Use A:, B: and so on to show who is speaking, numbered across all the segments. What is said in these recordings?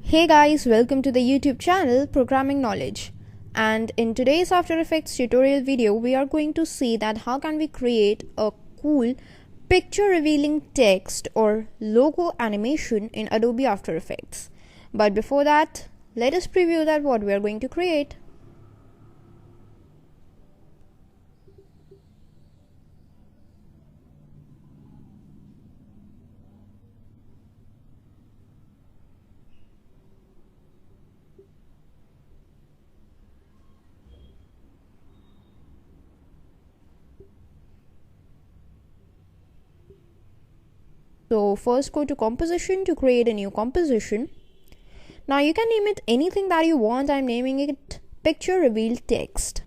A: Hey guys, welcome to the YouTube channel Programming Knowledge. And in today's After Effects tutorial video, we are going to see that how can we create a cool picture revealing text or logo animation in Adobe After Effects. But before that, let us preview that what we are going to create. So first go to composition to create a new composition. Now you can name it anything that you want. I'm naming it picture reveal text.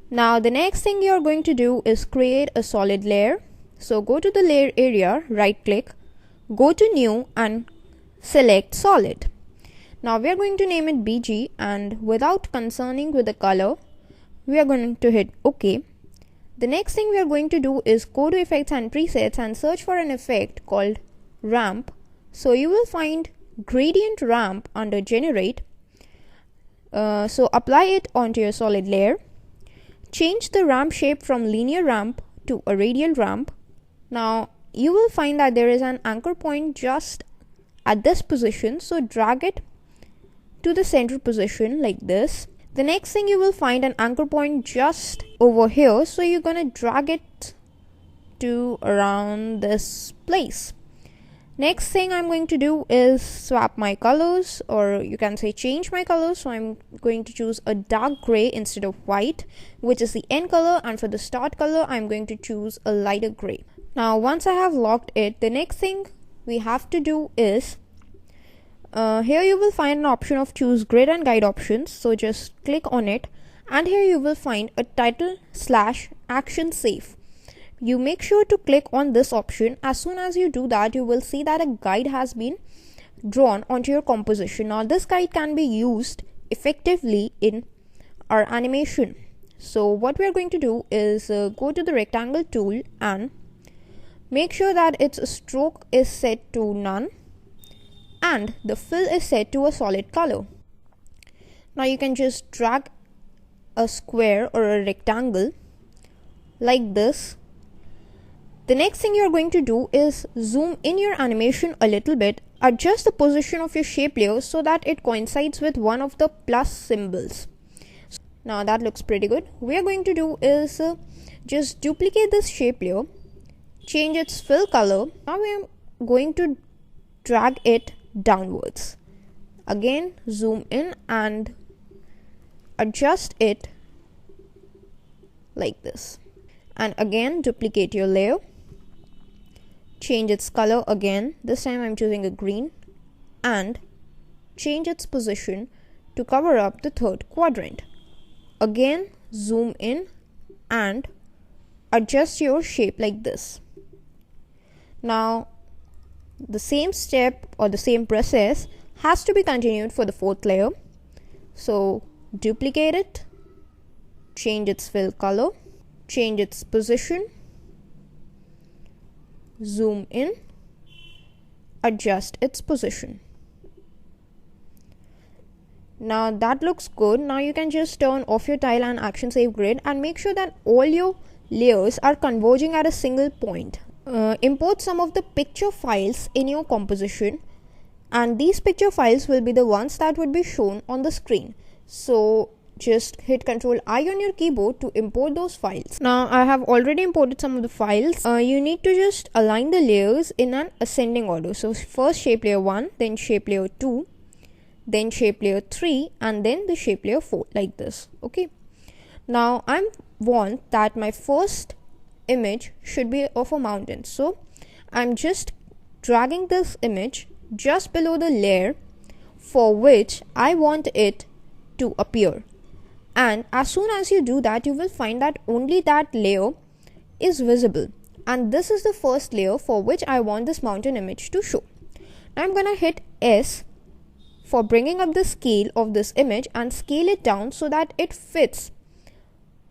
A: Now the next thing you're going to do is create a solid layer. So go to the layer area, right click, go to new and select solid. Now we are going to name it BG, and without concerning with the color, we are going to hit OK. The next thing we are going to do is go to effects and presets and search for an effect called ramp. So you will find gradient ramp under generate. So apply it onto your solid layer. Change the ramp shape from linear ramp to a radial ramp. Now you will find that there is an anchor point just at this position. So drag it to the center position like this. The next thing you will find an anchor point just over here, so you're gonna drag it to around this place. Next thing I'm going to do is swap my colors, or you can say change my colors. So I'm going to choose a dark gray instead of white, which is the end color, and for the start color I'm going to choose a lighter gray. Now once I have locked it, the next thing we have to do is here you will find an option of choose grid and guide options. So just click on it, and here you will find a title / action save. You make sure to click on this option. As soon as you do that, you will see that a guide has been drawn onto your composition. Now this guide can be used effectively in our animation. So what we are going to do is go to the rectangle tool and make sure that its stroke is set to none and the fill is set to a solid color. Now you can just drag a square or a rectangle like this. The next thing you're going to do is zoom in your animation a little bit. Adjust the position of your shape layer so that it coincides with one of the plus symbols. Now that looks pretty good. What we are going to do is just duplicate this shape layer, change its fill color. Now we are going to drag it downwards. Again, zoom in and adjust it like this, and again duplicate your layer, change its color again. This time I'm choosing a green, and change its position to cover up the third quadrant. Again, zoom in and adjust your shape like this. Now the same step or the same process has to be continued for the fourth layer. So duplicate it, change its fill color, change its position, zoom in, adjust its position. Now that looks good. Now you can just turn off your tile and action save grid and make sure that all your layers are converging at a single point. Import some of the picture files in your composition, and these picture files will be the ones that would be shown on the screen. So just hit Ctrl I on your keyboard to import those files. Now I have already imported some of the files. You need to just align the layers in an ascending order. So first shape layer 1, then shape layer 2, then shape layer 3, and then the shape layer 4, like this. Okay. Now I want that my first image should be of a mountain, so I'm just dragging this image just below the layer for which I want it to appear, and as soon as you do that, you will find that only that layer is visible, and this is the first layer for which I want this mountain image to show. Now I'm gonna hit S for bringing up the scale of this image and scale it down so that it fits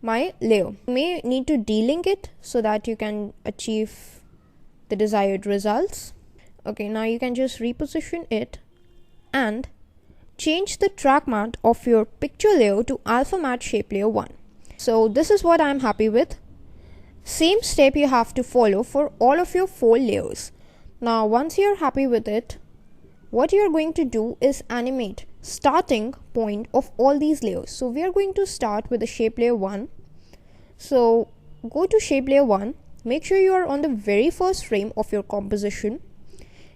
A: my layer. You may need to delink it so that you can achieve the desired results. Okay, now you can just reposition it and change the track matte of your picture layer to alpha matte shape layer 1. So this is what I'm happy with. Same step you have to follow for all of your 4 layers. Now once you're happy with it, what you're going to do is animate starting point of all these layers. So we are going to start with the shape layer 1. So go to shape layer 1, make sure you are on the very first frame of your composition,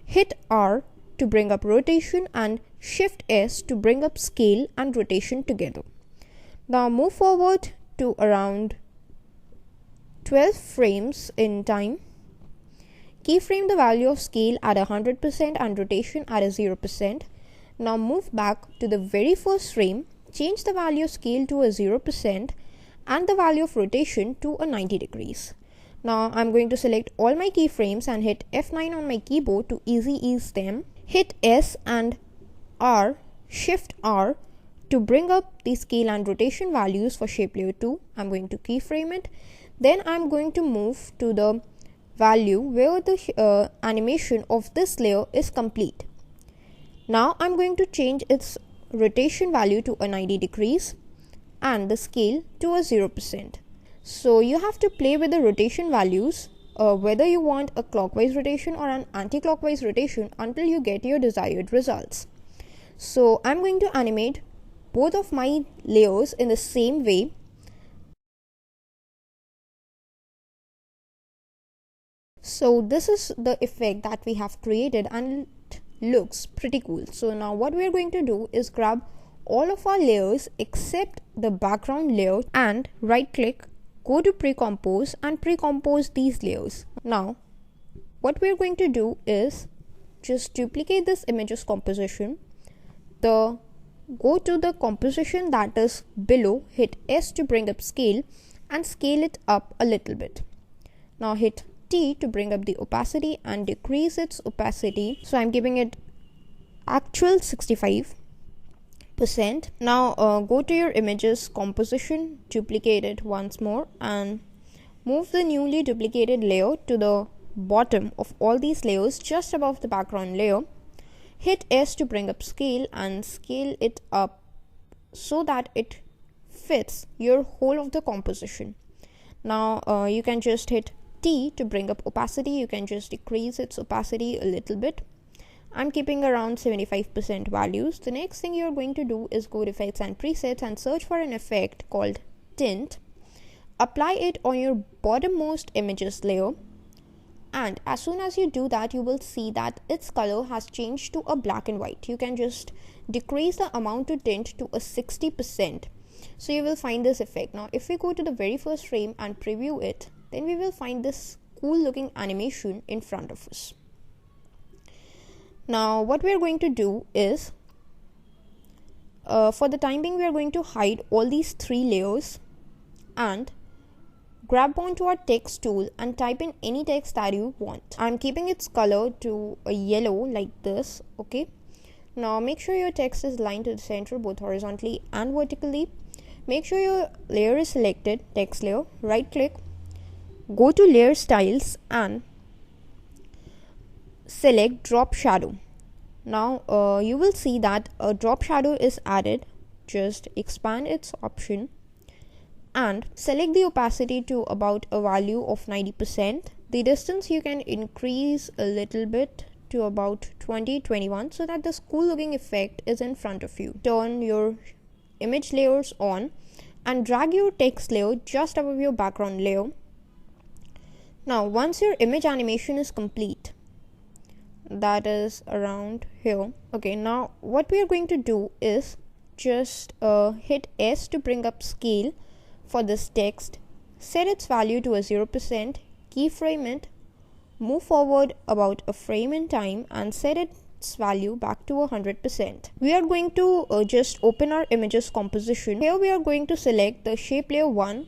A: hit R to bring up rotation and Shift S to bring up scale and rotation together. Now move forward to around 12 frames in time. Keyframe the value of scale at 100% and rotation at 0%. Now move back to the very first frame, change the value of scale to 0% and the value of rotation to 90 degrees. Now I'm going to select all my keyframes and hit F9 on my keyboard to ease them. Hit S and R, Shift R to bring up the scale and rotation values for shape layer 2. I'm going to keyframe it. Then I'm going to move to the value where the animation of this layer is complete. Now I'm going to change its rotation value to 90 degrees and the scale to 0%. So you have to play with the rotation values, whether you want a clockwise rotation or an anti-clockwise rotation until you get your desired results. So I'm going to animate both of my layers in the same way. So this is the effect that we have created and it looks pretty cool. So now what we are going to do is grab all of our layers except the background layer and right click, go to pre-compose and pre-compose these layers. Now what we are going to do is just duplicate this image's composition. Go to the composition that is below, hit S to bring up scale and scale it up a little bit. Now hit T to bring up the opacity and decrease its opacity. So I'm giving it actual 65%. Now go to your image's composition, duplicate it once more and move the newly duplicated layer to the bottom of all these layers just above the background layer. Hit S to bring up scale and scale it up so that it fits your whole of the composition. Now you can just hit T to bring up opacity. You can just decrease its opacity a little bit. I'm keeping around 75% values. The next thing you're going to do is go to effects and presets and search for an effect called tint. Apply it on your bottommost images layer. And as soon as you do that, you will see that its color has changed to a black and white. You can just decrease the amount to tint to a 60%. So you will find this effect. Now, if we go to the very first frame and preview it, then we will find this cool looking animation in front of us. Now, what we are going to do is, for the time being, we are going to hide all these 3 layers and grab onto our text tool and type in any text that you want. I'm keeping its color to a yellow like this. Okay. Now make sure your text is aligned to the center both horizontally and vertically. Make sure your layer is selected, text layer, right click, go to layer styles and select drop shadow. Now you will see that a drop shadow is added. Just expand its option and select the opacity to about a value of 90%. The distance you can increase a little bit to about 20-21 so that this cool looking effect is in front of you. Turn your image layers on and drag your text layer just above your background layer. Now once your image animation is complete, that is around here. Okay, now what we are going to do is just hit S to bring up scale for this text, set its value to a 0%, keyframe it, move forward about a frame in time and set its value back to 100%. We are going to just open our images composition. Here we are going to select the shape layer 1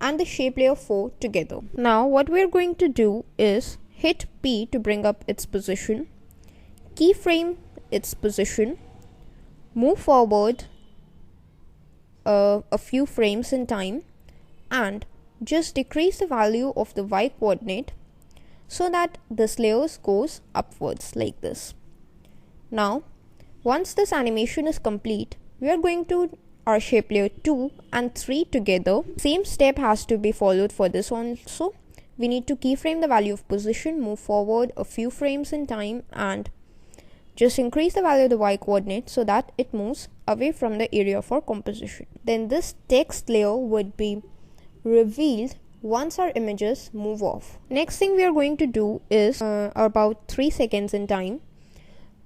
A: and the shape layer 4 together. Now what we are going to do is hit P to bring up its position, keyframe its position, move forward a few frames in time and just decrease the value of the Y coordinate so that this layer goes upwards like this. Now Once this animation is complete, we are going to our shape layer 2 and 3 together. Same step has to be followed for this also. We need to keyframe the value of position, move forward a few frames in time, and just increase the value of the y coordinate so that it moves away from the area for composition. Then this text layer would be revealed once our images move off. Next thing we are going to do is about 3 seconds in time.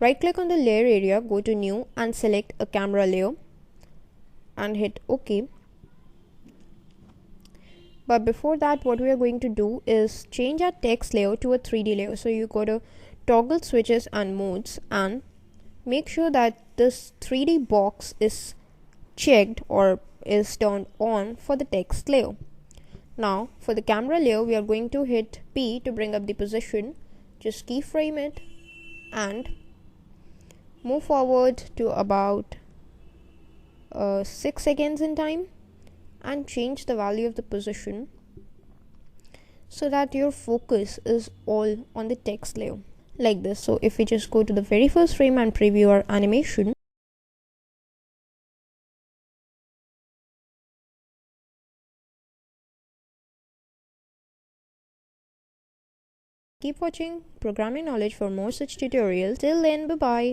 A: Right click on the layer area, go to new and select a camera layer and hit OK. But before that, what we are going to do is change our text layer to a 3D layer. So you go to toggle switches and modes and make sure that this 3D box is checked or is turned on for the text layer. Now for the camera layer, we are going to hit P to bring up the position. Just keyframe it and move forward to about 6 seconds in time and change the value of the position so that your focus is all on the text layer, like this. So if we just go to the very first frame and preview our animation, keep watching Programming Knowledge for more such tutorials. Till then, bye bye.